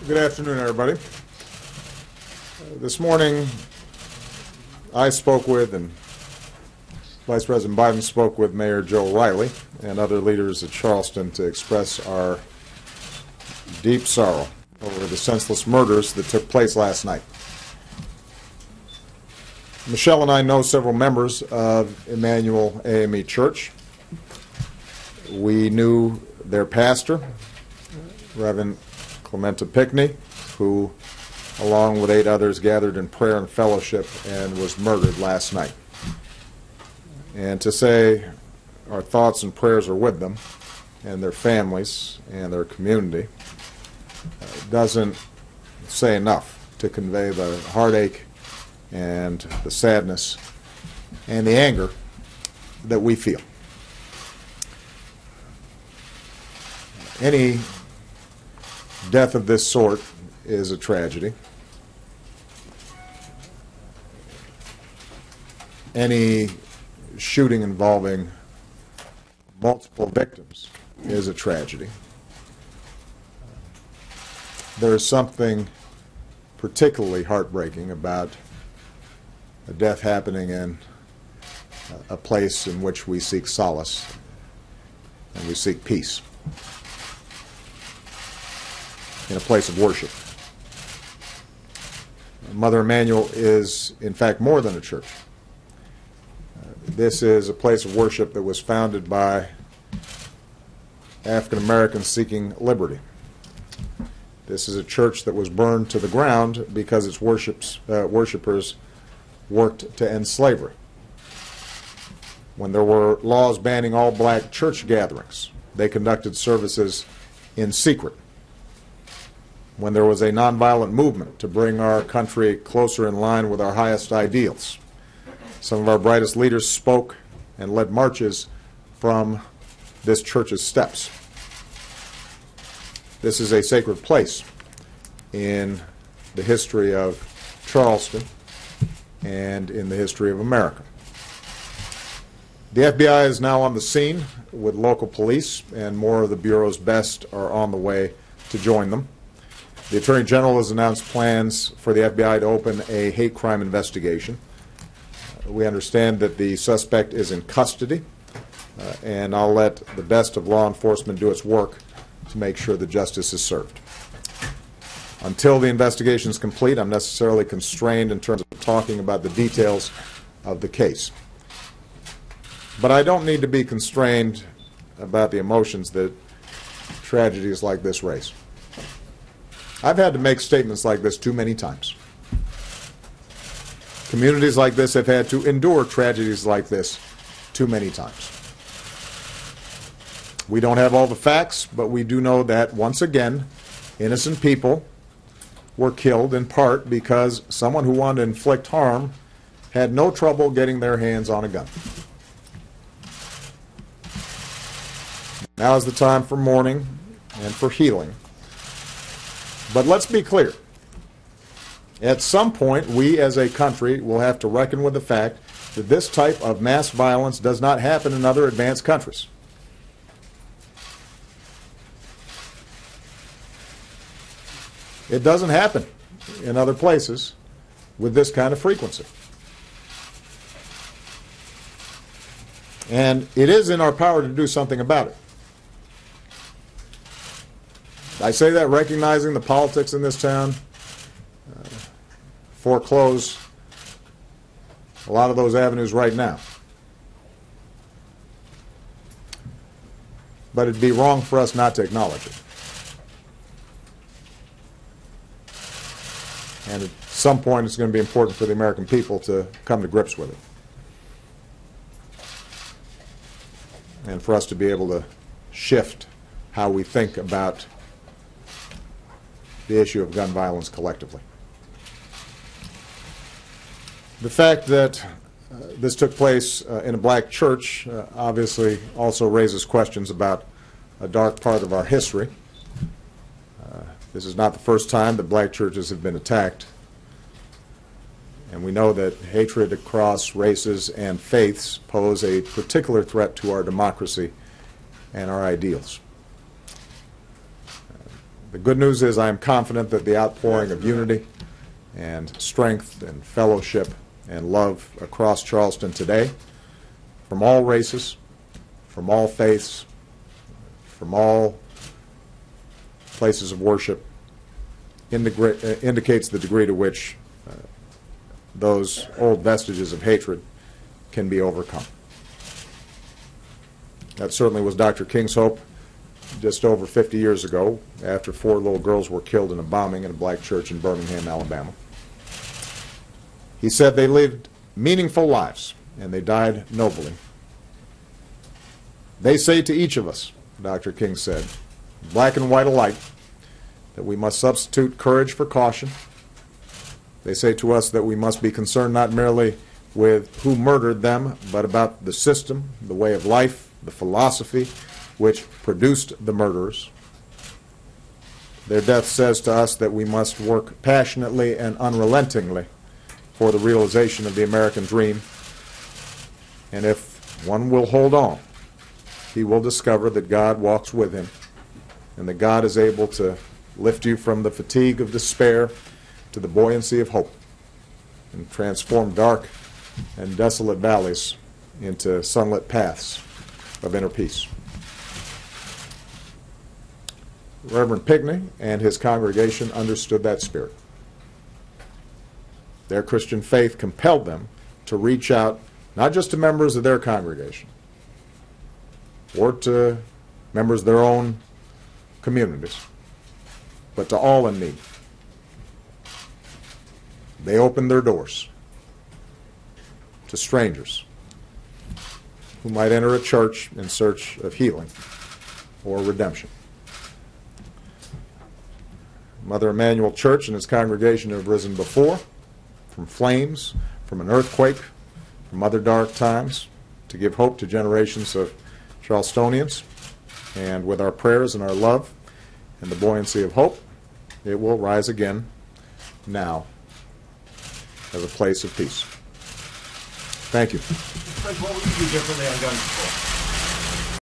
Good afternoon, everybody. This morning, I spoke with, and Vice President Biden spoke with Mayor Joe Riley and other leaders at Charleston to express our deep sorrow over the senseless murders that took place last night. Michelle and I know several members of Emmanuel AME Church. We knew their pastor, Reverend Clementa Pickney, who, along with 8 others, gathered in prayer and fellowship and was murdered last night. And to say our thoughts and prayers are with them and their families and their community doesn't say enough to convey the heartache and the sadness and the anger that we feel. Any death of this sort is a tragedy. Any shooting involving multiple victims is a tragedy. There is something particularly heartbreaking about a death happening in a place in which we seek solace and we seek peace, in a place of worship. Mother Emanuel is, in fact, more than a church. This is a place of worship that was founded by African Americans seeking liberty. This is a church that was burned to the ground because its worshipers worked to end slavery. When there were laws banning all black church gatherings, they conducted services in secret. When there was a nonviolent movement to bring our country closer in line with our highest ideals, some of our brightest leaders spoke and led marches from this church's steps. This is a sacred place in the history of Charleston and in the history of America. The FBI is now on the scene with local police, and more of the Bureau's best are on the way to join them. The Attorney General has announced plans for the FBI to open a hate crime investigation. We understand that the suspect is in custody, and I'll let the best of law enforcement do its work to make sure that justice is served. Until the investigation is complete, I'm necessarily constrained in terms of talking about the details of the case. But I don't need to be constrained about the emotions that tragedies like this raise. I've had to make statements like this too many times. Communities like this have had to endure tragedies like this too many times. We don't have all the facts, but we do know that, once again, innocent people were killed in part because someone who wanted to inflict harm had no trouble getting their hands on a gun. Now is the time for mourning and for healing. But let's be clear. At some point, we as a country will have to reckon with the fact that this type of mass violence does not happen in other advanced countries. It doesn't happen in other places with this kind of frequency. And it is in our power to do something about it. I say that recognizing the politics in this town foreclose a lot of those avenues right now. But it'd be wrong for us not to acknowledge it. And at some point, it's going to be important for the American people to come to grips with it. And for us to be able to shift how we think about the issue of gun violence collectively. The fact that this took place in a black church obviously also raises questions about a dark part of our history. This is not the first time that black churches have been attacked. And we know that hatred across races and faiths pose a particular threat to our democracy and our ideals. The good news is I am confident that the outpouring of unity and strength and fellowship and love across Charleston today, from all races, from all faiths, from all places of worship, indicates the degree to which those old vestiges of hatred can be overcome. That certainly was Dr. King's hope just over 50 years ago, after 4 little girls were killed in a bombing in a black church in Birmingham, Alabama. He said they lived meaningful lives and they died nobly. They say to each of us, Dr. King said, black and white alike, that we must substitute courage for caution. They say to us that we must be concerned not merely with who murdered them, but about the system, the way of life, the philosophy which produced the murderers. Their death says to us that we must work passionately and unrelentingly for the realization of the American dream. And if one will hold on, he will discover that God walks with him and that God is able to lift you from the fatigue of despair to the buoyancy of hope and transform dark and desolate valleys into sunlit paths of inner peace. Reverend Pigney and his congregation understood that spirit. Their Christian faith compelled them to reach out not just to members of their congregation or to members of their own communities, but to all in need. They opened their doors to strangers who might enter a church in search of healing or redemption. Mother Emanuel Church and its congregation have risen before, from flames, from an earthquake, from other dark times, to give hope to generations of Charlestonians. And with our prayers and our love and the buoyancy of hope, it will rise again now as a place of peace. Thank you. Frank, what would you do differently on gun control?